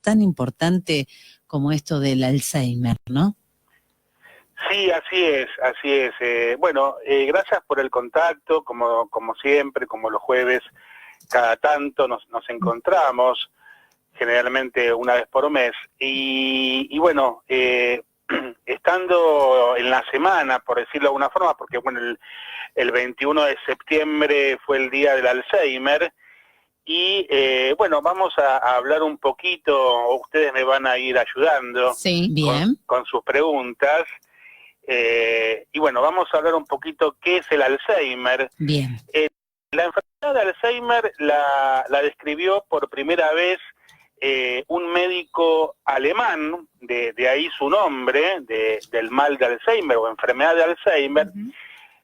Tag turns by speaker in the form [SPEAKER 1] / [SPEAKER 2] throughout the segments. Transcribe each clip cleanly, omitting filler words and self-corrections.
[SPEAKER 1] tan importante como esto del Alzheimer, ¿no?
[SPEAKER 2] Sí, así es, así es. Gracias por el contacto, como siempre, como los jueves, cada tanto nos encontramos, generalmente una vez por mes, estando en la semana, por decirlo de alguna forma, porque bueno, el 21 de septiembre fue el día del Alzheimer, vamos a hablar un poquito, ustedes me van a ir ayudando
[SPEAKER 1] sí, bien.
[SPEAKER 2] con sus preguntas. Vamos a hablar un poquito qué es el Alzheimer.
[SPEAKER 1] Bien.
[SPEAKER 2] La enfermedad de Alzheimer la describió por primera vez un médico alemán, de ahí su nombre, del mal de Alzheimer o enfermedad de Alzheimer. Uh-huh.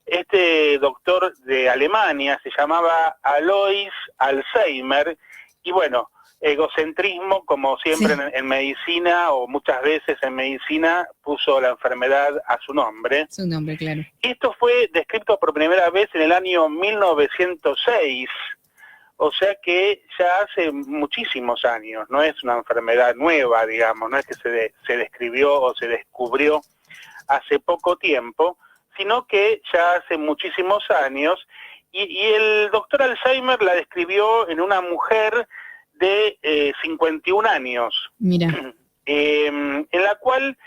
[SPEAKER 2] Este doctor de Alemania se llamaba Alois Alzheimer, y bueno, egocentrismo, como siempre, sí, en medicina, o muchas veces en medicina, puso la enfermedad a su nombre.
[SPEAKER 1] Su nombre, claro.
[SPEAKER 2] Esto fue descrito por primera vez en el año 1906, o sea que ya hace muchísimos años, no es una enfermedad nueva, digamos, no es que se describió o se descubrió hace poco tiempo, sino que ya hace muchísimos años, y el doctor Alzheimer la describió en una mujer de 51 años.
[SPEAKER 1] Mira.
[SPEAKER 2] En la cual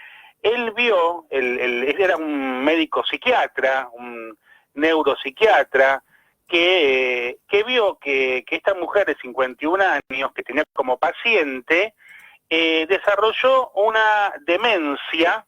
[SPEAKER 2] él vio, él era un médico psiquiatra, un neuropsiquiatra, que vio que esta mujer de 51 años, que tenía como paciente, desarrolló una demencia.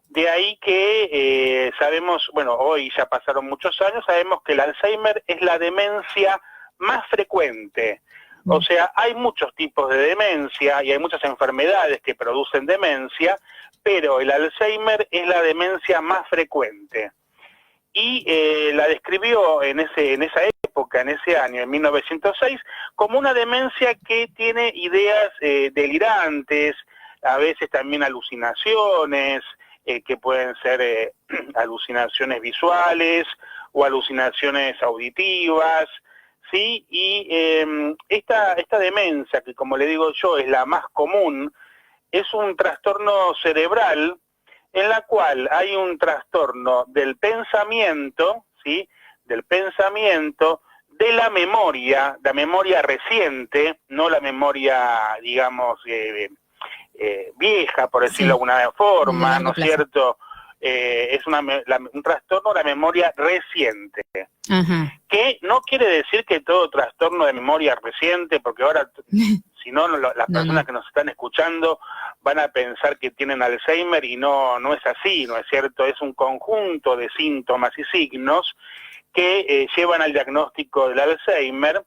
[SPEAKER 2] De ahí que sabemos, bueno, hoy ya pasaron muchos años, sabemos que el Alzheimer es la demencia más frecuente. O sea, hay muchos tipos de demencia y hay muchas enfermedades que producen demencia, pero el Alzheimer es la demencia más frecuente. Y la describió en esa época, en ese año, en 1906, como una demencia que tiene ideas delirantes, a veces también alucinaciones, que pueden ser alucinaciones visuales o alucinaciones auditivas, ¿sí? Y esta demencia, que como le digo yo es la más común, es un trastorno cerebral en la cual hay un trastorno del pensamiento, ¿sí? Del pensamiento, de la memoria reciente, no la memoria, digamos, vieja, por decirlo de alguna forma, ¿no es cierto? Es un trastorno de la memoria reciente. Ajá. Que no quiere decir que todo trastorno de memoria reciente, porque ahora, si no, las personas que nos están escuchando van a pensar que tienen Alzheimer, y no es así, ¿no es cierto? Es un conjunto de síntomas y signos que llevan al diagnóstico del Alzheimer,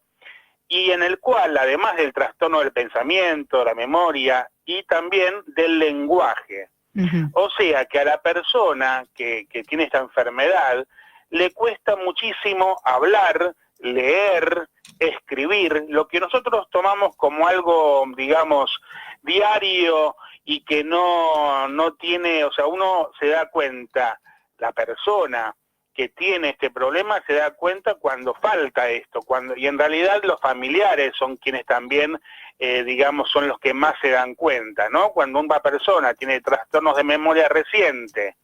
[SPEAKER 2] y en el cual, además del trastorno del pensamiento, la memoria y también del lenguaje. Uh-huh. O sea que a la persona que tiene esta enfermedad le cuesta muchísimo hablar, leer, escribir, lo que nosotros tomamos como algo, digamos, diario y que no tiene, o sea, uno se da cuenta, la persona que tiene este problema se da cuenta cuando falta esto, y en realidad los familiares son quienes también, digamos, son los que más se dan cuenta, ¿no? Cuando una persona tiene trastornos de memoria reciente,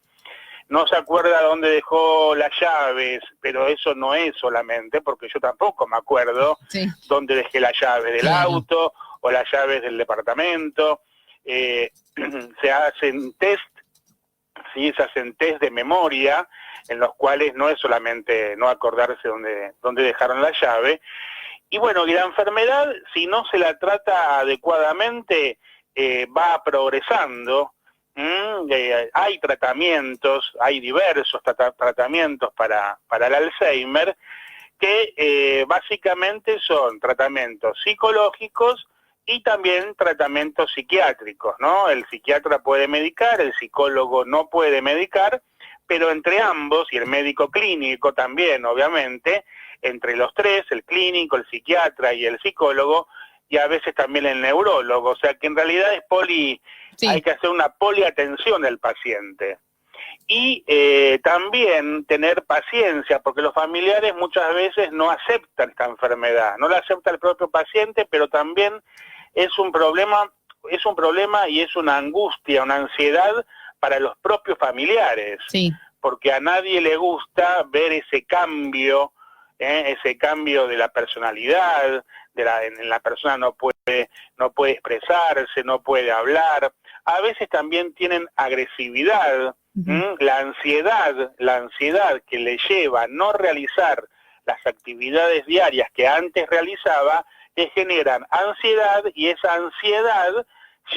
[SPEAKER 2] no se acuerda dónde dejó las llaves, pero eso no es solamente, porque yo tampoco me acuerdo dónde dejé las llaves del auto o las llaves del departamento. Se hacen test, ¿sí? Se hacen test de memoria, en los cuales no es solamente no acordarse dónde dejaron la llave. Y bueno, y la enfermedad, si no se la trata adecuadamente, va progresando. Hay tratamientos, hay diversos tratamientos para el Alzheimer, que básicamente son tratamientos psicológicos y también tratamientos psiquiátricos, ¿no? El psiquiatra puede medicar, el psicólogo no puede medicar, pero entre ambos, y el médico clínico también, obviamente, entre los tres, el clínico, el psiquiatra y el psicólogo, y a veces también el neurólogo, o sea que en realidad es hay que hacer una poliatención del paciente. Y también tener paciencia, porque los familiares muchas veces no aceptan esta enfermedad, no la acepta el propio paciente, pero también es un problema es un problema y es una angustia, una ansiedad para los propios familiares, porque a nadie le gusta ver ese cambio de la personalidad, en la persona no puede expresarse, no puede hablar. A veces también tienen agresividad, la ansiedad que le lleva a no realizar las actividades diarias que antes realizaba, le generan ansiedad, y esa ansiedad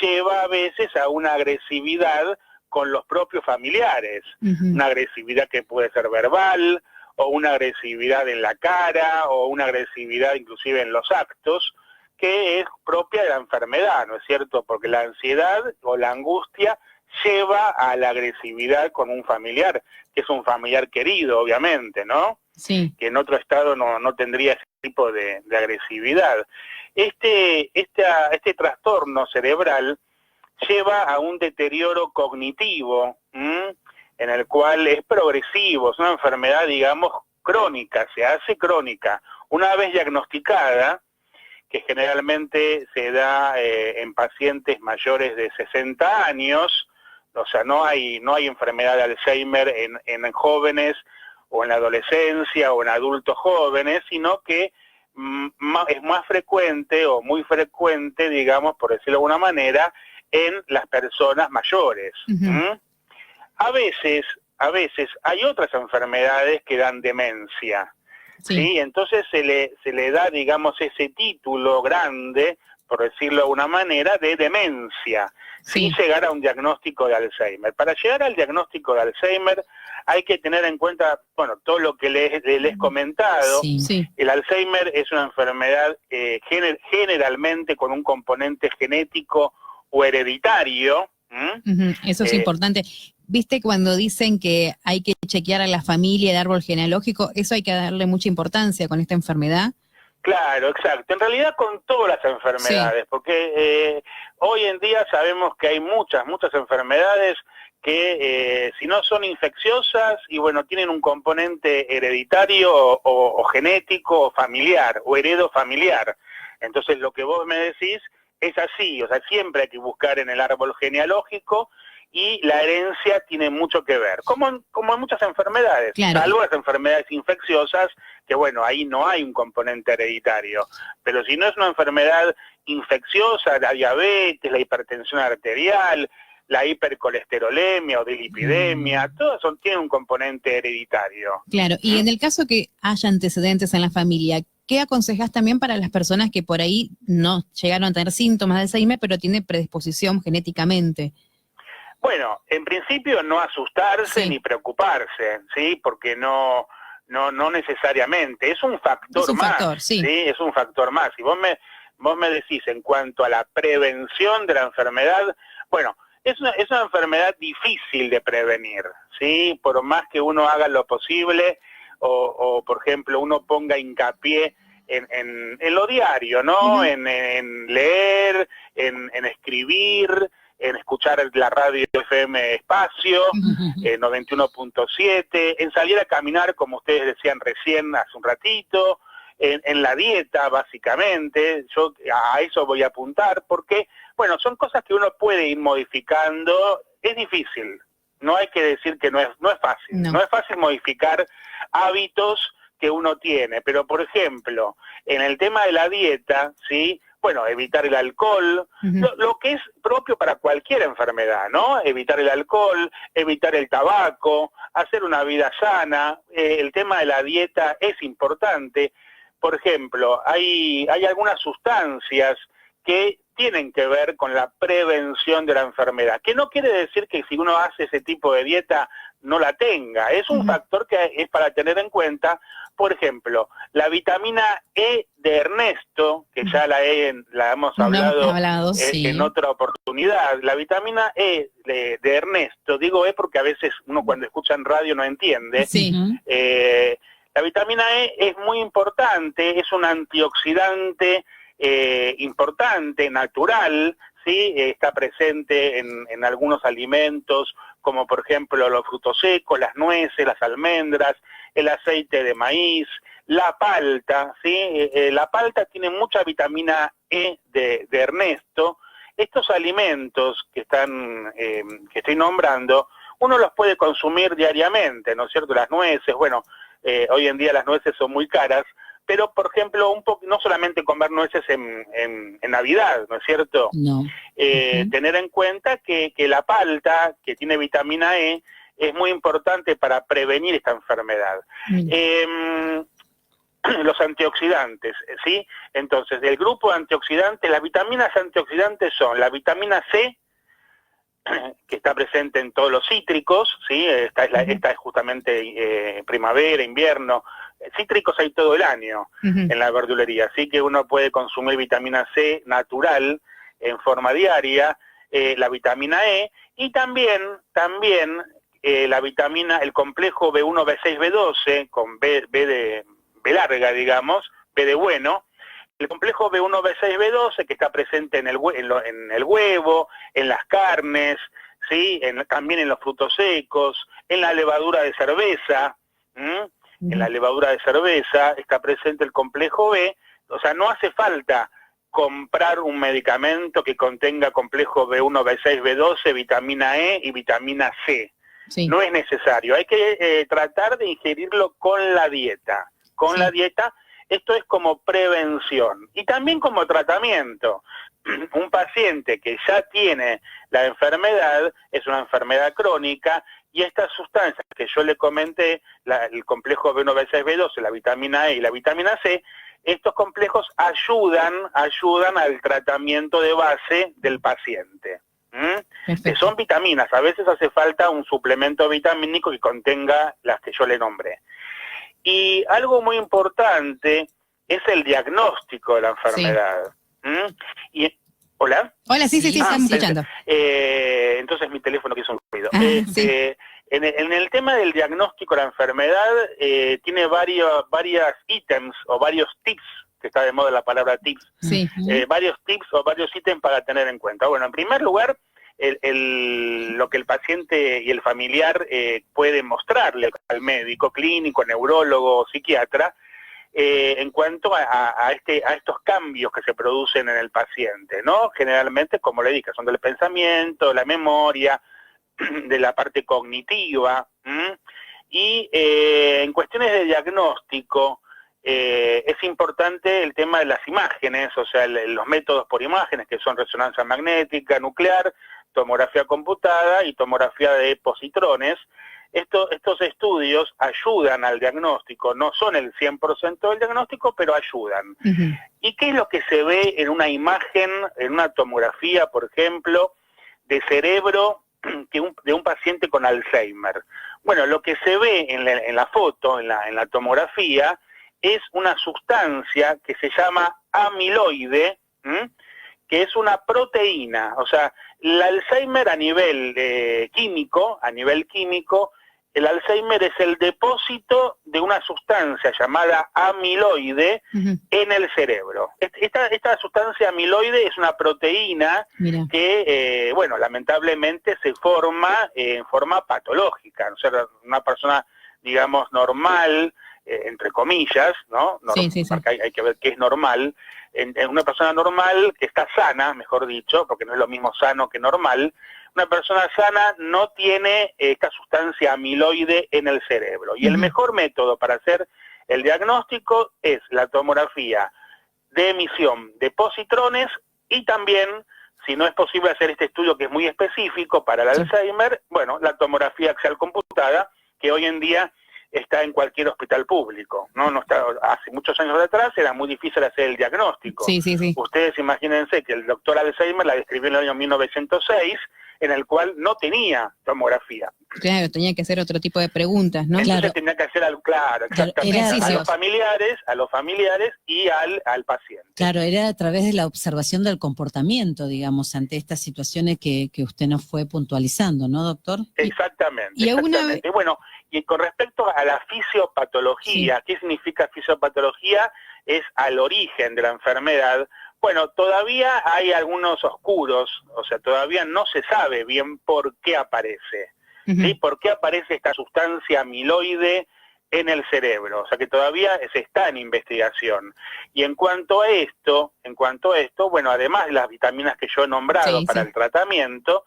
[SPEAKER 2] lleva a veces a una agresividad con los propios familiares, una agresividad que puede ser verbal, o una agresividad en la cara, o una agresividad inclusive en los actos, que es propia de la enfermedad, ¿no es cierto? Porque la ansiedad o la angustia lleva a la agresividad con un familiar, que es un familiar querido, obviamente, ¿no?
[SPEAKER 1] Sí.
[SPEAKER 2] Que en otro estado no tendría ese tipo de agresividad. Este trastorno cerebral lleva a un deterioro cognitivo, en el cual es progresivo, es una enfermedad, digamos, crónica, se hace crónica. Una vez diagnosticada, que generalmente se da en pacientes mayores de 60 años, o sea, no hay enfermedad de Alzheimer en jóvenes o en la adolescencia o en adultos jóvenes, sino que es más frecuente o muy frecuente, digamos, por decirlo de alguna manera, en las personas mayores. A veces hay otras enfermedades que dan demencia, ¿sí? Entonces se le da, digamos, ese título grande, por decirlo de alguna manera, de demencia, sin llegar a un diagnóstico de Alzheimer. Para llegar al diagnóstico de Alzheimer hay que tener en cuenta, bueno, todo lo que les he comentado. El Alzheimer es una enfermedad generalmente con un componente genético o hereditario.
[SPEAKER 1] Eso es importante. ¿Viste cuando dicen que hay que chequear a la familia, el árbol genealógico? Eso hay que darle mucha importancia con esta enfermedad.
[SPEAKER 2] Claro, exacto. En realidad con todas las enfermedades, porque hoy en día sabemos que hay muchas enfermedades que si no son infecciosas y bueno, tienen un componente hereditario o genético o familiar o heredofamiliar. Entonces lo que vos me decís es así, o sea, siempre hay que buscar en el árbol genealógico, y la herencia tiene mucho que ver, como en muchas enfermedades, salvo las enfermedades infecciosas, que bueno, ahí no hay un componente hereditario, pero si no es una enfermedad infecciosa, la diabetes, la hipertensión arterial, la hipercolesterolemia o dilipidemia, todas tienen un componente hereditario.
[SPEAKER 1] Claro, y en el caso que haya antecedentes en la familia, ¿qué aconsejas también para las personas que por ahí no llegaron a tener síntomas de Alzheimer, pero tienen predisposición genéticamente?
[SPEAKER 2] Bueno, en principio no asustarse ni preocuparse, ¿sí? Porque no necesariamente, es un factor más, ¿sí? Es un factor más. Y vos me decís en cuanto a la prevención de la enfermedad, bueno, es una enfermedad difícil de prevenir, ¿sí? Por más que uno haga lo posible, o por ejemplo, uno ponga hincapié en lo diario, ¿no? En leer, en escribir, en escuchar la radio FM Espacio, 91.7, en salir a caminar, como ustedes decían recién hace un ratito, en la dieta, básicamente. Yo a eso voy a apuntar, porque, bueno, son cosas que uno puede ir modificando. Es difícil, no hay que decir que no es fácil, no es fácil modificar hábitos que uno tiene, pero por ejemplo, en el tema de la dieta, ¿sí? Bueno, evitar el alcohol, lo que es propio para cualquier enfermedad, ¿no? Evitar el alcohol, evitar el tabaco, hacer una vida sana. El tema de la dieta es importante. Por ejemplo, hay algunas sustancias que tienen que ver con la prevención de la enfermedad, que no quiere decir que si uno hace ese tipo de dieta no la tenga, es un factor que es para tener en cuenta. Por ejemplo, la vitamina E de Ernesto, que ya la hemos hablado en otra oportunidad, la vitamina E de Ernesto, digo porque a veces uno cuando escucha en radio no entiende, la vitamina E es muy importante, es un antioxidante importante, natural, ¿sí? Está presente en algunos alimentos, como por ejemplo los frutos secos, las nueces, las almendras, el aceite de maíz, la palta, ¿sí? La palta tiene mucha vitamina E de Ernesto, estos alimentos que estoy nombrando, uno los puede consumir diariamente, ¿no es cierto? Las nueces, bueno, hoy en día las nueces son muy caras, pero por ejemplo, no solamente comer nueces en Navidad, ¿no es cierto?
[SPEAKER 3] No.
[SPEAKER 2] Tener en cuenta que la palta, que tiene vitamina E, es muy importante para prevenir esta enfermedad. Los antioxidantes, ¿sí? Entonces, del grupo de antioxidantes, las vitaminas antioxidantes son la vitamina C, que está presente en todos los cítricos, ¿sí? Esta es justamente primavera, invierno. Cítricos hay todo el año en la verdulería, así que uno puede consumir vitamina C natural en forma diaria, la vitamina E, y también el complejo B1, B6, B12, con B larga, digamos, B de bueno, el complejo B1, B6, B12, que está presente en el huevo, en las carnes, ¿sí? También en los frutos secos, en la levadura de cerveza, en la levadura de cerveza está presente el complejo B. O sea, no hace falta comprar un medicamento que contenga complejo B1, B6, B12, vitamina E y vitamina C. Sí. No es necesario, hay que tratar de ingerirlo con la dieta. La dieta, esto es como prevención y también como tratamiento. Un paciente que ya tiene la enfermedad, es una enfermedad crónica, y estas sustancias que yo le comenté, el complejo B1, B6, B12, la vitamina E y la vitamina C, estos complejos ayudan al tratamiento de base del paciente. Son vitaminas, a veces hace falta un suplemento vitamínico que contenga las que yo le nombré. Y algo muy importante es el diagnóstico de la enfermedad. ¿Sí? ¿Hola?
[SPEAKER 1] Hola, sí, estamos escuchando.
[SPEAKER 2] Entonces mi teléfono que hizo un ruido. Sí. En el tema del diagnóstico de la enfermedad, tiene varios ítems o varios tips, que está de moda la palabra tips, varios tips o varios ítems para tener en cuenta. Bueno, en primer lugar, lo que el paciente y el familiar puede mostrarle al médico clínico, neurólogo o psiquiatra, en cuanto a estos cambios que se producen en el paciente, ¿no? Generalmente, como le dije, son del pensamiento, la memoria, de la parte cognitiva, y en cuestiones de diagnóstico, es importante el tema de las imágenes, o sea, los métodos por imágenes, que son resonancia magnética, nuclear, tomografía computada y tomografía de positrones. Estos estudios ayudan al diagnóstico, no son el 100% del diagnóstico, pero ayudan. ¿Y qué es lo que se ve en una imagen, en una tomografía, por ejemplo, de cerebro de un paciente con Alzheimer? Bueno, lo que se ve en la foto, en la tomografía, es una sustancia que se llama amiloide, que es una proteína. O sea, el Alzheimer a nivel químico, el Alzheimer es el depósito de una sustancia llamada amiloide en el cerebro. Esta sustancia amiloide es una proteína que, bueno, lamentablemente se forma en forma patológica. O sea, una persona, digamos, normal, entre comillas, ¿no? Porque hay que ver qué es normal. En una persona normal que está sana, mejor dicho, porque no es lo mismo sano que normal, una persona sana no tiene esta sustancia amiloide en el cerebro. Y el mejor método para hacer el diagnóstico es la tomografía de emisión de positrones, y también, si no es posible hacer este estudio que es muy específico para el Alzheimer, bueno, la tomografía axial computada, que hoy en día está en cualquier hospital público, ¿no? No está, hace muchos años atrás era muy difícil hacer el diagnóstico. Ustedes imagínense que el doctor Alzheimer la describió en el año 1906, en el cual no tenía tomografía.
[SPEAKER 1] Claro, tenía que hacer otro tipo de preguntas, ¿no?
[SPEAKER 2] Entonces tenía que hacer algo, exactamente, a los familiares y al paciente.
[SPEAKER 3] Claro, era a través de la observación del comportamiento, digamos, ante estas situaciones que usted nos fue puntualizando, ¿no, doctor?
[SPEAKER 2] Exactamente. Y bueno, y con respecto a la fisiopatología, ¿qué significa fisiopatología? Es al origen de la enfermedad. Bueno, todavía hay algunos oscuros, o sea, todavía no se sabe bien por qué aparece. ¿Sí? ¿Por qué aparece esta sustancia amiloide en el cerebro, o sea que todavía se está en investigación. Y en cuanto a esto, bueno, además de las vitaminas que yo he nombrado para el tratamiento,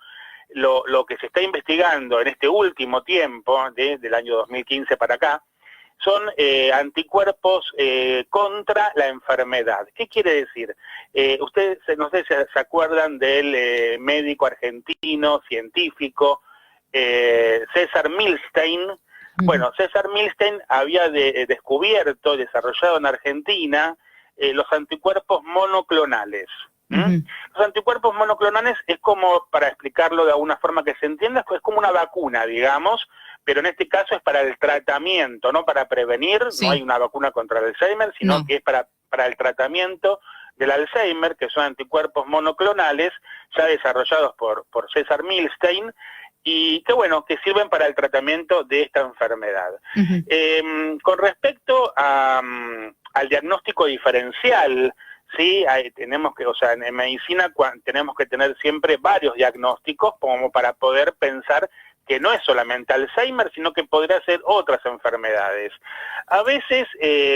[SPEAKER 2] lo que se está investigando en este último tiempo, del año 2015 para acá, son anticuerpos contra la enfermedad. ¿Qué quiere decir? Ustedes, no sé si se acuerdan del médico argentino, científico, César Milstein. Bueno, César Milstein había descubierto, desarrollado en Argentina, los anticuerpos monoclonales. Los anticuerpos monoclonales es como, para explicarlo de alguna forma que se entienda, es como una vacuna, digamos, pero en este caso es para el tratamiento, no para prevenir, no hay una vacuna contra el Alzheimer, sino que es para el tratamiento del Alzheimer, que son anticuerpos monoclonales ya desarrollados por César Milstein, y que bueno, que sirven para el tratamiento de esta enfermedad. Con respecto al diagnóstico diferencial, sí, tenemos que, o sea, en medicina tenemos que tener siempre varios diagnósticos como para poder pensar que no es solamente Alzheimer, sino que podría ser otras enfermedades. A veces,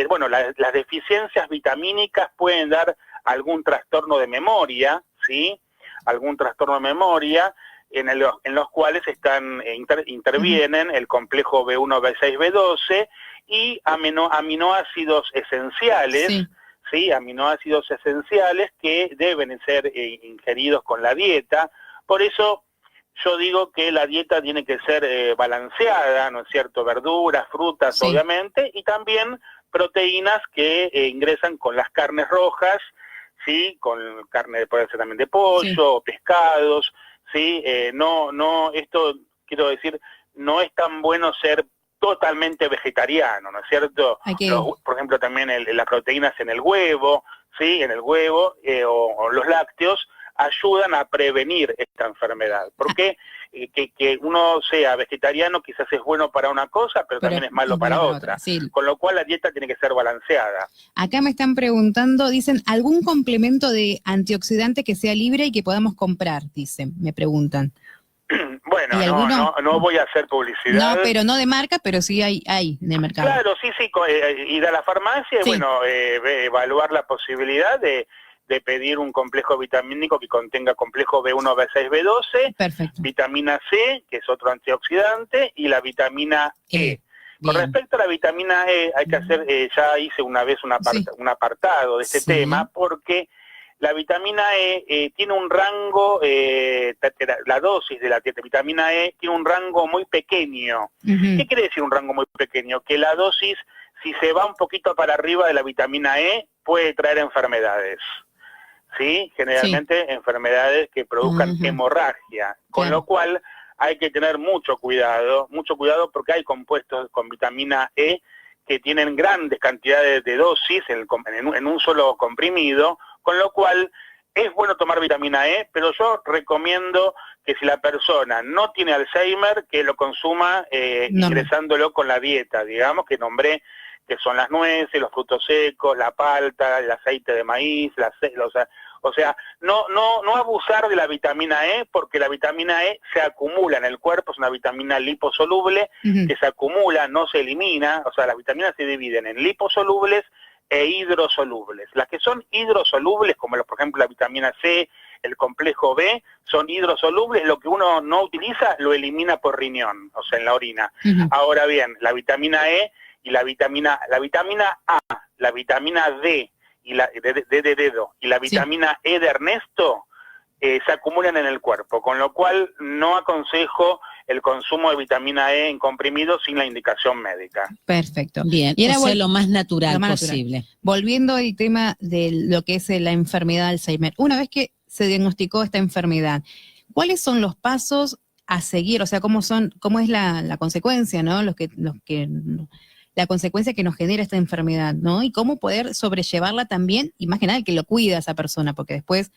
[SPEAKER 2] bueno, las deficiencias vitamínicas pueden dar algún trastorno de memoria, ¿sí? Algún trastorno de memoria, en los cuales intervienen el complejo B1, B6, B12 y aminoácidos esenciales, ¿sí? Aminoácidos esenciales que deben ser ingeridos con la dieta. Por eso yo digo que la dieta tiene que ser balanceada, ¿no es cierto? Verduras, frutas, obviamente, y también proteínas que ingresan con las carnes rojas, ¿sí? Con carne, puede ser también de pollo, pescados, ¿sí? Esto quiero decir, no es tan bueno ser totalmente vegetariano, ¿no es cierto? Por ejemplo, también las proteínas en el huevo, ¿sí? En el huevo o los lácteos ayudan a prevenir esta enfermedad. Porque que uno sea vegetariano quizás es bueno para una cosa, pero también es malo para otra. Con lo cual la dieta tiene que ser balanceada.
[SPEAKER 1] Acá me están preguntando, dicen, ¿algún complemento de antioxidante que sea libre y que podamos comprar? Dicen, me preguntan.
[SPEAKER 2] Bueno, no voy a hacer publicidad.
[SPEAKER 1] No, pero no de marca, pero sí hay en el mercado.
[SPEAKER 2] Claro, sí, ir a la farmacia y bueno, evaluar la posibilidad de pedir un complejo vitamínico que contenga complejo B1, B6, B12, vitamina C, que es otro antioxidante, y la vitamina E. Con respecto a la vitamina E, hay que hacer, ya hice una vez un apartado de este tema, porque la vitamina E tiene un rango, la dosis de la vitamina E tiene un rango muy pequeño. ¿Qué quiere decir un rango muy pequeño? Que la dosis, si se va un poquito para arriba de la vitamina E, puede traer enfermedades. ¿Sí? Generalmente enfermedades que produzcan hemorragia, con lo cual hay que tener mucho cuidado porque hay compuestos con vitamina E que tienen grandes cantidades de dosis en un solo comprimido, con lo cual es bueno tomar vitamina E, pero yo recomiendo que si la persona no tiene Alzheimer, que lo consuma ingresándolo con la dieta, digamos, que nombré, que son las nueces, los frutos secos, la palta, el aceite de maíz, o sea, no abusar de la vitamina E, porque la vitamina E se acumula en el cuerpo, es una vitamina liposoluble que se acumula, no se elimina, o sea, las vitaminas se dividen en liposolubles e hidrosolubles. Las que son hidrosolubles, como por ejemplo la vitamina C, el complejo B, son hidrosolubles, lo que uno no utiliza lo elimina por riñón, o sea, en la orina. Ahora bien, la vitamina E y la vitamina A, la vitamina D y la de dedo y la vitamina E de Ernesto se acumulan en el cuerpo, con lo cual no aconsejo el consumo de vitamina E en comprimidos sin la indicación médica.
[SPEAKER 1] Perfecto.
[SPEAKER 3] Bien, y era lo más natural posible.
[SPEAKER 1] Volviendo al tema de lo que es la enfermedad de Alzheimer, una vez que se diagnosticó esta enfermedad, ¿cuáles son los pasos a seguir? O sea, ¿cómo es la consecuencia, ¿no? La consecuencia que nos genera esta enfermedad, ¿no? Y cómo poder sobrellevarla también, y más que nada que lo cuida a esa persona, porque después,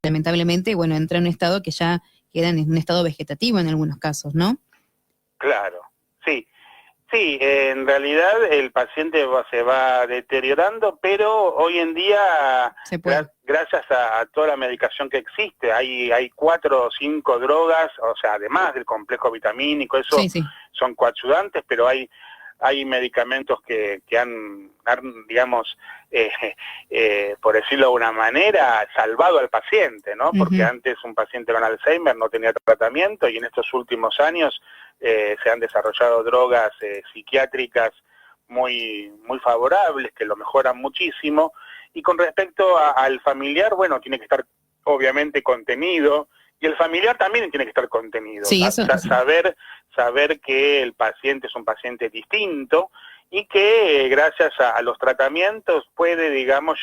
[SPEAKER 1] lamentablemente, bueno, entra en un estado que ya queda en un estado vegetativo en algunos casos, ¿no?
[SPEAKER 2] Claro, sí. Sí, en realidad el paciente se va deteriorando, pero hoy en día, gracias a toda la medicación que existe, hay 4 o 5 drogas, o sea, además del complejo vitamínico, eso son coadyuvantes, pero hay hay medicamentos que han digamos, por decirlo de una manera, salvado al paciente, ¿no? Porque antes un paciente con Alzheimer no tenía tratamiento y en estos últimos años se han desarrollado drogas psiquiátricas muy favorables, que lo mejoran muchísimo. Y con respecto al familiar, bueno, tiene que estar obviamente contenido, y el familiar también tiene que estar contenido.
[SPEAKER 1] Sí,
[SPEAKER 2] saber que el paciente es un paciente distinto y que gracias a los tratamientos puede, digamos,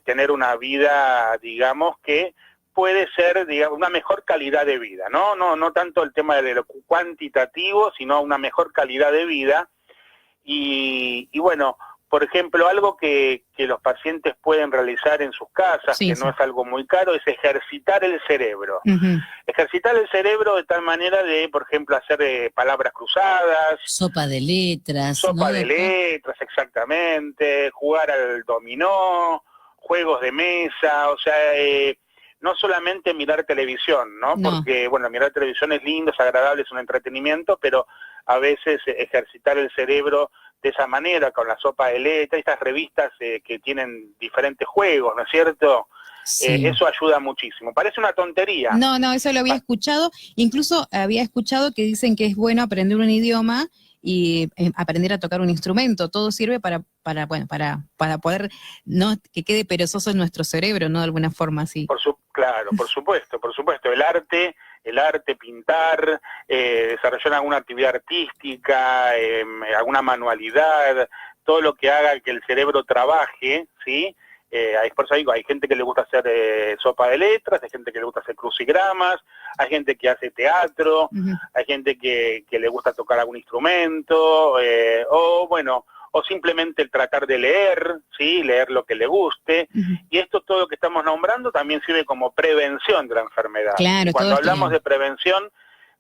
[SPEAKER 2] tener una vida, digamos, que puede ser, digamos, una mejor calidad de vida, no tanto el tema de lo cuantitativo, sino una mejor calidad de vida. Y bueno, por ejemplo, algo que los pacientes pueden realizar en sus casas, que no es algo muy caro, es ejercitar el cerebro. Ejercitar el cerebro de tal manera de, por ejemplo, hacer palabras cruzadas.
[SPEAKER 3] Sopa de letras.
[SPEAKER 2] Sopa de letras, exactamente. Jugar al dominó, juegos de mesa, o sea, no solamente mirar televisión, ¿no? Porque, bueno, mirar televisión es lindo, es agradable, es un entretenimiento, pero a veces ejercitar el cerebro de esa manera, con la sopa de letras, estas revistas que tienen diferentes juegos, ¿no es cierto? Sí. Eso ayuda muchísimo. Parece una tontería.
[SPEAKER 1] No, eso lo había escuchado. Incluso había escuchado que dicen que es bueno aprender un idioma y aprender a tocar un instrumento. Todo sirve para poder, no que quede perezoso en nuestro cerebro, ¿no? De alguna forma así.
[SPEAKER 2] Claro, por supuesto. El arte, pintar, desarrollar alguna actividad artística, alguna manualidad, todo lo que haga que el cerebro trabaje, ¿sí? Por eso digo, hay gente que le gusta hacer sopa de letras, hay gente que le gusta hacer crucigramas, hay gente que hace teatro, hay gente que le gusta tocar algún instrumento, o simplemente el tratar de leer, ¿sí? Leer lo que le guste, y esto todo lo que estamos nombrando también sirve como prevención de la enfermedad.
[SPEAKER 1] Claro,
[SPEAKER 2] cuando hablamos de prevención,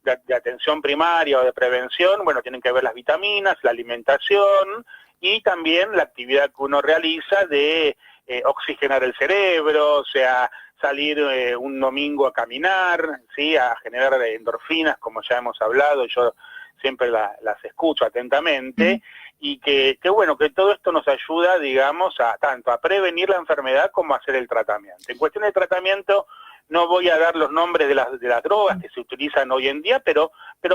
[SPEAKER 2] de atención primaria o de prevención, bueno, tienen que ver las vitaminas, la alimentación, y también la actividad que uno realiza de oxigenar el cerebro, o sea, salir un domingo a caminar, ¿sí? A generar endorfinas, como ya hemos hablado, yo siempre las escucho atentamente, y que bueno, que todo esto nos ayuda, digamos, tanto a prevenir la enfermedad como a hacer el tratamiento. En cuestión de tratamiento, no voy a dar los nombres de las drogas que se utilizan hoy en día, pero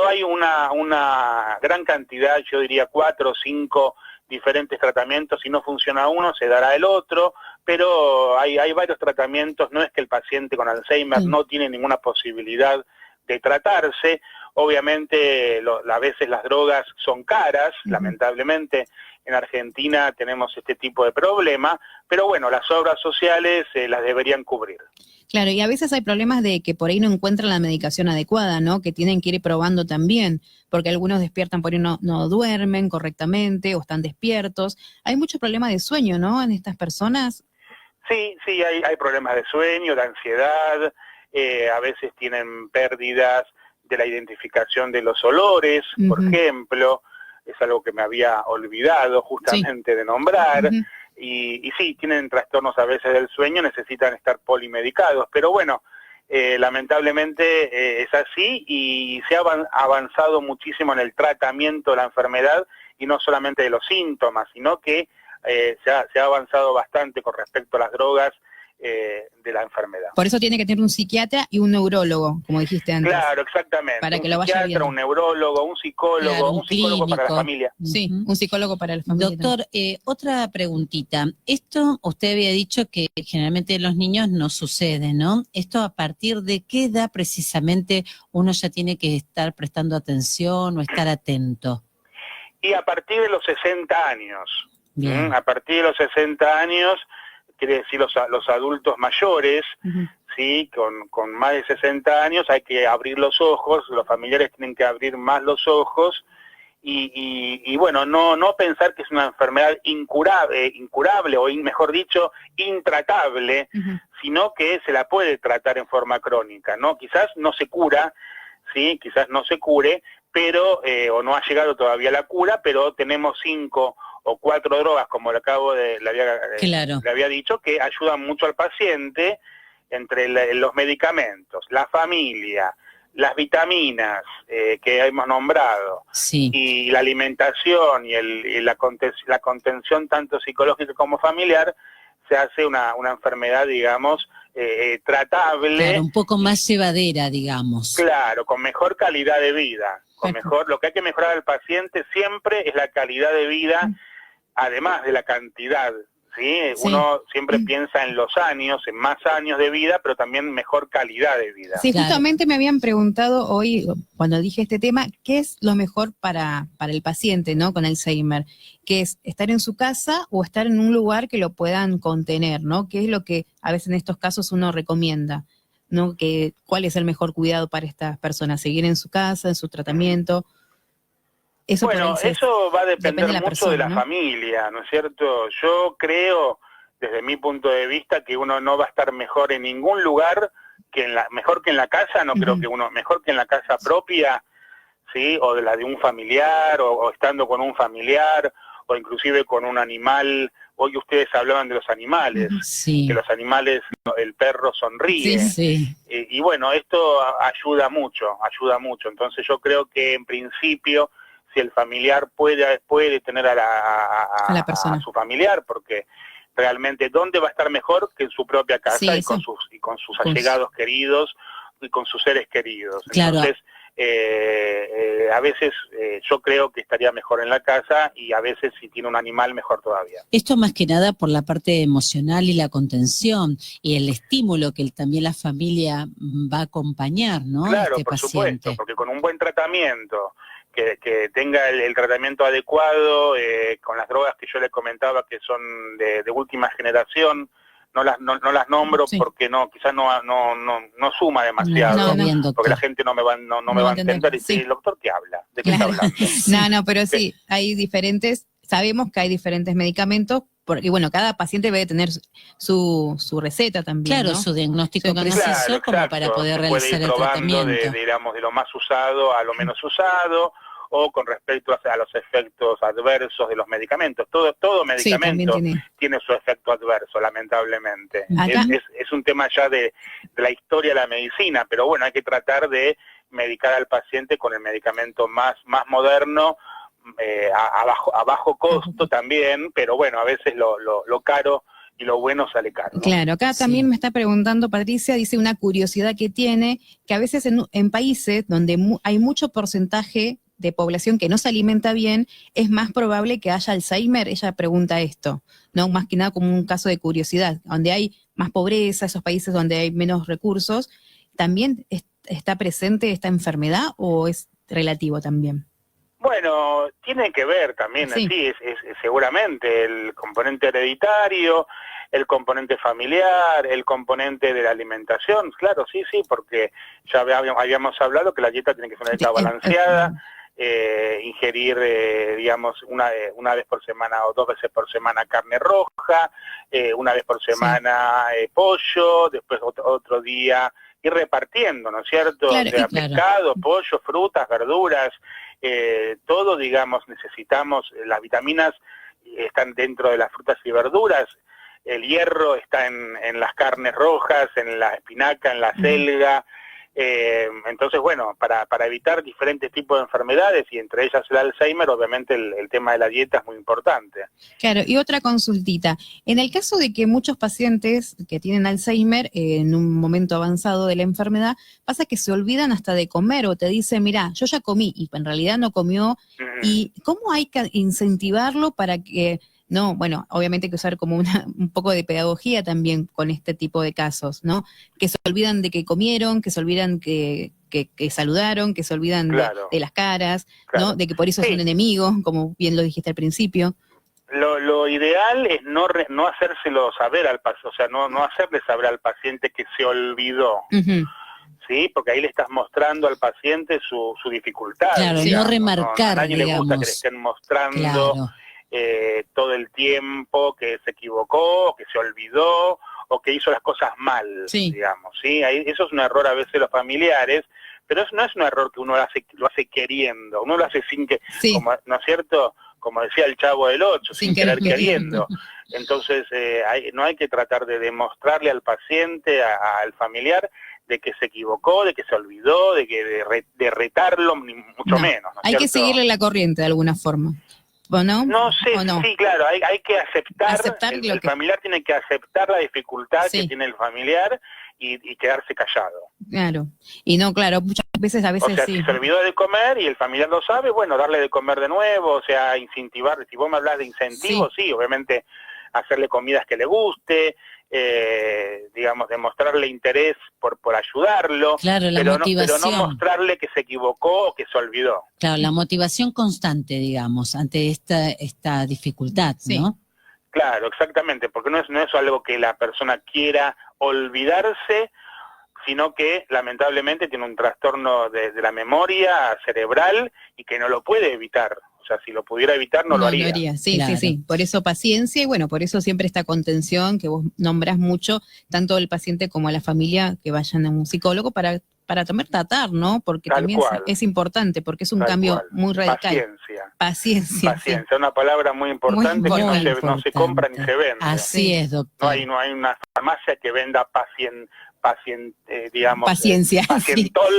[SPEAKER 2] hay una gran cantidad, yo diría 4 o 5 diferentes tratamientos. Si no funciona uno, se dará el otro, pero hay varios tratamientos. No es que el paciente con Alzheimer no tiene ninguna posibilidad de tratarse. Obviamente, a veces las drogas son caras, lamentablemente en Argentina tenemos este tipo de problema, pero bueno, las obras sociales las deberían cubrir.
[SPEAKER 1] Claro, y a veces hay problemas de que por ahí no encuentran la medicación adecuada, ¿no? Que tienen que ir probando también, porque algunos despiertan por ahí no duermen correctamente o están despiertos. Hay mucho problema de sueño, ¿no? En estas personas.
[SPEAKER 2] Sí, hay problemas de sueño, de ansiedad, a veces tienen pérdidas de la identificación de los olores, por ejemplo, es algo que me había olvidado justamente de nombrar. Y sí, tienen trastornos a veces del sueño, necesitan estar polimedicados, pero bueno, lamentablemente es así, y se ha avanzado muchísimo en el tratamiento de la enfermedad, y no solamente de los síntomas, sino que se ha avanzado bastante con respecto a las drogas de la enfermedad.
[SPEAKER 1] Por eso tiene que tener un psiquiatra y un neurólogo, como dijiste antes.
[SPEAKER 2] Claro, exactamente.
[SPEAKER 1] Para que lo vaya viendo.
[SPEAKER 2] Un neurólogo, un psicólogo,
[SPEAKER 3] claro,
[SPEAKER 2] un psicólogo para la familia.
[SPEAKER 1] Sí, un psicólogo para la familia.
[SPEAKER 3] Doctor, otra preguntita. Esto usted había dicho que generalmente en los niños no sucede, ¿no? Esto, ¿a partir de qué edad precisamente uno ya tiene que estar prestando atención o estar atento?
[SPEAKER 2] Y a partir de los 60 años.
[SPEAKER 3] Bien.
[SPEAKER 2] A partir de los 60 años, quiere decir los adultos mayores, ¿sí? Con más de 60 años hay que abrir los ojos, los familiares tienen que abrir más los ojos, y bueno, no pensar que es una enfermedad incurable, o mejor dicho, intratable, sino que se la puede tratar en forma crónica, ¿no? Quizás no se cura, ¿sí? Quizás no se cure, pero, o no ha llegado todavía la cura, pero tenemos 5 o 4 drogas, como le había dicho, que ayudan mucho al paciente, entre los medicamentos, la familia, las vitaminas que hemos nombrado,
[SPEAKER 3] sí,
[SPEAKER 2] y la alimentación y la contención tanto psicológica como familiar, se hace una enfermedad, digamos, tratable.
[SPEAKER 3] Claro, un poco más llevadera, digamos.
[SPEAKER 2] Claro, con mejor calidad de vida. Lo que hay que mejorar al paciente siempre es la calidad de vida, además de la cantidad. ¿Sí? Uno siempre piensa en los años, en más años de vida, pero también mejor calidad de vida.
[SPEAKER 1] Sí, justamente me habían preguntado hoy, cuando dije este tema, ¿qué es lo mejor para el paciente, ¿no? Con Alzheimer? ¿Qué es estar en su casa o estar en un lugar que lo puedan contener, ¿no? ¿Qué es lo que a veces en estos casos uno recomienda, ¿no? ¿Cuál es el mejor cuidado para estas personas? ¿Seguir en su casa, en su tratamiento?
[SPEAKER 2] Eso va a depender mucho de la familia, ¿no es cierto? Yo creo, desde mi punto de vista, que uno no va a estar mejor en ningún lugar mejor que en la casa. No creo que uno mejor que en la casa propia, ¿sí? O de la de un familiar, o estando con un familiar, o inclusive con un animal. Hoy ustedes hablaban de los animales, que los animales, el perro sonríe. Y bueno, esto ayuda mucho. Entonces yo creo que en principio, si el familiar puede tener a su familiar, porque realmente ¿dónde va a estar mejor que en su propia casa y con sus allegados queridos y con sus seres queridos?
[SPEAKER 3] Claro.
[SPEAKER 2] Entonces, a veces yo creo que estaría mejor en la casa, y a veces si tiene un animal mejor todavía.
[SPEAKER 3] Esto más que nada por la parte emocional y la contención y el estímulo que también la familia va a acompañar, ¿no?
[SPEAKER 2] Claro, por supuesto, porque con un buen tratamiento, que tenga el tratamiento adecuado, con las drogas que yo les comentaba que son de última generación, no las nombro porque quizás no suma demasiado, porque la gente no me va a entender y dice, ¿el doctor qué habla? ¿De qué está hablando?
[SPEAKER 1] Pero sí, hay diferentes, sabemos que hay diferentes medicamentos, porque bueno, cada paciente debe tener su receta también,
[SPEAKER 3] claro,
[SPEAKER 1] ¿no?
[SPEAKER 3] su diagnóstico preciso, como para poder realizar el tratamiento.
[SPEAKER 2] Digamos, de lo más usado a lo menos usado, o con respecto a los efectos adversos de los medicamentos. Todo medicamento tiene su efecto adverso, lamentablemente. Es un tema ya de la historia de la medicina, pero bueno, hay que tratar de medicar al paciente con el medicamento más moderno, a bajo costo también, pero bueno, a veces lo caro y lo bueno sale caro, ¿no?
[SPEAKER 1] Claro, acá también me está preguntando Patricia, dice una curiosidad que tiene, que a veces en países donde hay mucho porcentaje de población que no se alimenta bien, es más probable que haya Alzheimer. Ella pregunta esto, ¿no? Más que nada como un caso de curiosidad, donde hay más pobreza, esos países donde hay menos recursos, ¿también está presente esta enfermedad o es relativo también?
[SPEAKER 2] Bueno, tiene que ver también, es seguramente el componente hereditario, el componente familiar, el componente de la alimentación, claro, sí, porque ya habíamos hablado que la dieta tiene que ser una dieta balanceada, ingerir, digamos, una vez por semana o 2 veces por semana carne roja, una vez por semana pollo, después otro día ir repartiendo, ¿no es cierto? Pescado, pollo, frutas, verduras, todo, digamos, necesitamos, las vitaminas están dentro de las frutas y verduras, el hierro está en las carnes rojas, en la espinaca, en la selga. Entonces, bueno, para evitar diferentes tipos de enfermedades, y entre ellas el Alzheimer, obviamente el tema de la dieta es muy importante.
[SPEAKER 1] Claro, y otra consultita. En el caso de que muchos pacientes que tienen Alzheimer, en un momento avanzado de la enfermedad, pasa que se olvidan hasta de comer, o te dicen, mira, yo ya comí, y en realidad no comió. ¿Y cómo hay que incentivarlo para que... No, bueno, obviamente hay que usar como un poco de pedagogía también con este tipo de casos, ¿no? Que se olvidan de que comieron, que se olvidan que saludaron, que se olvidan de las caras, ¿no? De que por eso son enemigos, como bien lo dijiste al principio.
[SPEAKER 2] Lo ideal es no hacérselo saber al paciente, o sea, no hacerle saber al paciente que se olvidó. ¿Sí? Porque ahí le estás mostrando al paciente su dificultad.
[SPEAKER 3] Claro, no remarcar,
[SPEAKER 2] a nadie le gusta que le estén mostrando todo el tiempo que se equivocó, que se olvidó, o que hizo las cosas mal, digamos, ¿sí? Eso es un error a veces de los familiares, pero eso no es un error que uno lo hace queriendo, uno lo hace sin que, ¿no es cierto? Como decía el Chavo del Ocho, sin querer queriendo. Entonces, no hay que tratar de demostrarle al paciente, al familiar, de que se equivocó, de que se olvidó, de retarlo, ni mucho menos. ¿no es
[SPEAKER 1] hay
[SPEAKER 2] cierto?
[SPEAKER 1] que seguirle la corriente de alguna forma, ¿o no?
[SPEAKER 2] No sé,
[SPEAKER 1] no?
[SPEAKER 2] Sí, claro, hay que aceptar el familiar tiene que aceptar la dificultad que tiene el familiar y quedarse callado.
[SPEAKER 1] Claro, y no, claro, muchas veces
[SPEAKER 2] o sea, si se olvidó de comer y el familiar lo sabe, bueno, darle de comer de nuevo, o sea, incentivar, si vos me hablas de incentivos, sí obviamente hacerle comidas que le guste, digamos, demostrarle interés por ayudarlo,
[SPEAKER 3] claro, la motivación.
[SPEAKER 2] Pero no mostrarle que se equivocó o que se olvidó.
[SPEAKER 3] Claro, la motivación constante, digamos, ante esta dificultad, ¿no?
[SPEAKER 2] Claro, exactamente, porque no es algo que la persona quiera olvidarse, sino que lamentablemente tiene un trastorno de la memoria cerebral y que no lo puede evitar. O sea, si lo pudiera evitar, no lo haría.
[SPEAKER 1] Sí, claro. Sí. Por eso paciencia y bueno, por eso siempre esta contención que vos nombrás mucho, tanto el paciente como a la familia, que vayan a un psicólogo para tratar, ¿no? Porque
[SPEAKER 2] Tal
[SPEAKER 1] también
[SPEAKER 2] cual.
[SPEAKER 1] Es importante, porque es un cambio muy radical. Paciencia.
[SPEAKER 2] Una palabra muy importante que no se compra ni se vende.
[SPEAKER 3] Así es, doctor.
[SPEAKER 2] No hay una farmacia que venda
[SPEAKER 1] paciencia,
[SPEAKER 2] pacientol,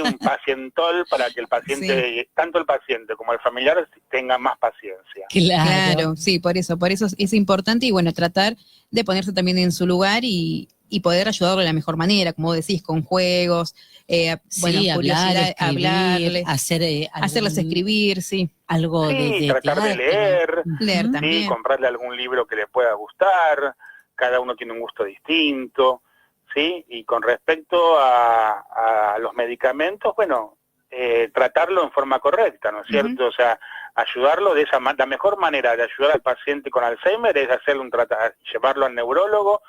[SPEAKER 2] un pacientol para que el paciente, tanto el paciente como el familiar tengan más paciencia.
[SPEAKER 1] Claro, sí, por eso es importante y bueno, tratar de ponerse también en su lugar y poder ayudarlo de la mejor manera, como decís, con juegos, hablarles, hacerles escribir,
[SPEAKER 3] algo de
[SPEAKER 2] tratar de leer
[SPEAKER 1] también,
[SPEAKER 2] comprarle algún libro que le pueda gustar, cada uno tiene un gusto distinto, ¿sí? Y con respecto a los medicamentos, bueno, tratarlo en forma correcta, ¿no es cierto? O sea, ayudarlo de la mejor manera de ayudar al paciente con Alzheimer es hacerle llevarlo al neurólogo,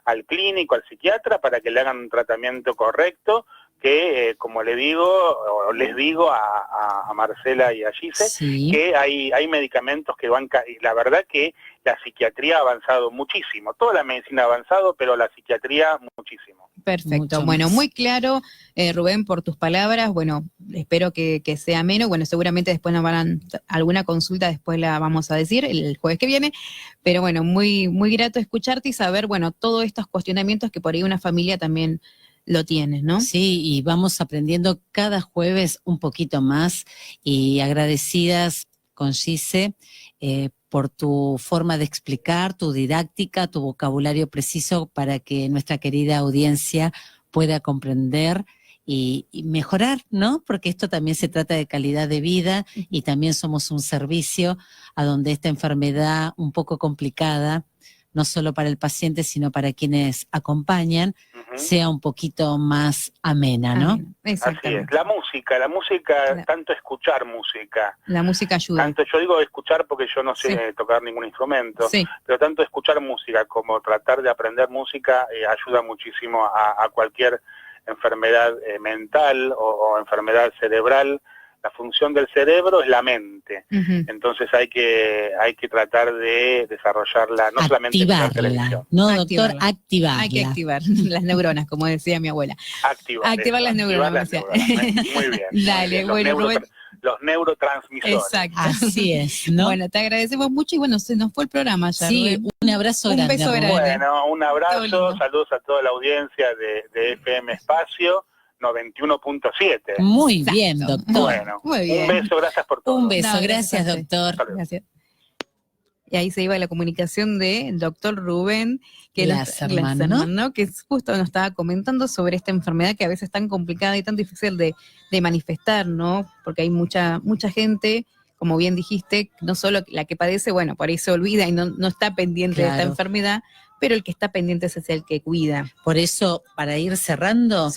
[SPEAKER 2] al clínico, al psiquiatra, para que le hagan un tratamiento correcto, que como les digo a Marcela y a Gise, que hay medicamentos que van, y la verdad que la psiquiatría ha avanzado muchísimo, toda la medicina ha avanzado, pero la psiquiatría muchísimo.
[SPEAKER 1] Perfecto, bueno, muy claro, Rubén, por tus palabras, bueno, espero que sea ameno, bueno, seguramente después nos van alguna consulta, después la vamos a decir el jueves que viene, pero bueno, muy, muy grato escucharte y saber, bueno, todos estos cuestionamientos que por ahí una familia también lo tiene, ¿no?
[SPEAKER 3] Sí, y vamos aprendiendo cada jueves un poquito más y agradecidas con Gise por tu forma de explicar, tu didáctica, tu vocabulario preciso para que nuestra querida audiencia pueda comprender y mejorar, ¿no? Porque esto también se trata de calidad de vida y también somos un servicio a donde esta enfermedad un poco complicada, no solo para el paciente, sino para quienes acompañan, sea un poquito más amena, ¿no?
[SPEAKER 2] Así es, la música, tanto escuchar música.
[SPEAKER 1] La música ayuda.
[SPEAKER 2] Tanto, yo digo escuchar porque yo no sé tocar ningún instrumento, pero tanto escuchar música como tratar de aprender música ayuda muchísimo a cualquier enfermedad mental o enfermedad cerebral. La función del cerebro es la mente, entonces hay que tratar de desarrollarla, no solamente en la televisión.
[SPEAKER 3] No, doctor, activarla.
[SPEAKER 1] Hay que activar las neuronas, como decía mi abuela.
[SPEAKER 2] Activar
[SPEAKER 1] las neuronas.
[SPEAKER 2] Muy bien.
[SPEAKER 1] Dale, bueno, Rubén.
[SPEAKER 2] Los neurotransmisores.
[SPEAKER 1] Exacto.
[SPEAKER 3] Así es, ¿no?
[SPEAKER 1] Bueno, te agradecemos mucho y bueno, se nos fue el programa ya.
[SPEAKER 3] Sí,
[SPEAKER 1] Rubén.
[SPEAKER 3] un abrazo grande.
[SPEAKER 1] Un beso grande.
[SPEAKER 2] Bueno, un abrazo, saludos a toda la audiencia de FM Espacio 91.7.
[SPEAKER 3] Muy bien, doctor.
[SPEAKER 2] Bueno,
[SPEAKER 1] muy bien.
[SPEAKER 2] Un beso, gracias por todo.
[SPEAKER 3] Un beso, gracias, doctor.
[SPEAKER 1] Gracias. Y ahí se iba la comunicación del doctor Rubén, que
[SPEAKER 3] Glasserman,
[SPEAKER 1] que justo nos estaba comentando sobre esta enfermedad que a veces es tan complicada y tan difícil de manifestar, ¿no? Porque hay mucha gente, como bien dijiste, no solo la que padece, bueno, por ahí se olvida y no está pendiente de esta enfermedad, pero el que está pendiente es el que cuida.
[SPEAKER 3] Por eso, para ir cerrando,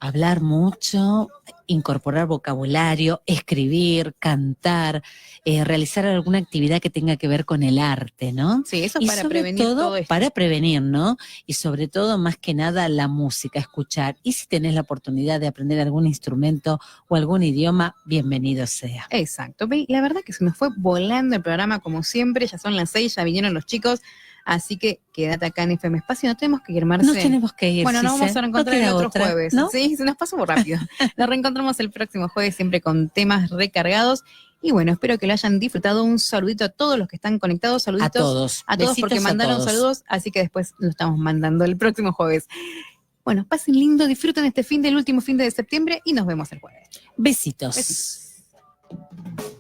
[SPEAKER 3] hablar mucho, incorporar vocabulario, escribir, cantar, realizar alguna actividad que tenga que ver con el arte, ¿no?
[SPEAKER 1] Sí, eso es para prevenir todo esto.
[SPEAKER 3] Para prevenir, ¿no? Y sobre todo, más que nada, la música, escuchar. Y si tenés la oportunidad de aprender algún instrumento o algún idioma, bienvenido sea.
[SPEAKER 1] Exacto. La verdad que se nos fue volando el programa como siempre, ya son las 6, ya vinieron los chicos. Así que quédate acá en FM Espacio, no tenemos que ir, Marce.
[SPEAKER 3] No tenemos que ir.
[SPEAKER 1] Bueno, nos vamos a reencontrar el otro jueves.
[SPEAKER 3] ¿No?
[SPEAKER 1] Sí, se nos pasó muy rápido. Nos reencontramos el próximo jueves siempre con temas recargados. Y bueno, espero que lo hayan disfrutado. Un saludito a todos los que están conectados. Saluditos
[SPEAKER 3] a todos
[SPEAKER 1] porque mandaron saludos, así que después lo estamos mandando el próximo jueves. Bueno, Bueno, pasen lindo, disfruten este último fin de septiembre y nos vemos el jueves.
[SPEAKER 3] Besitos.
[SPEAKER 1] Besitos.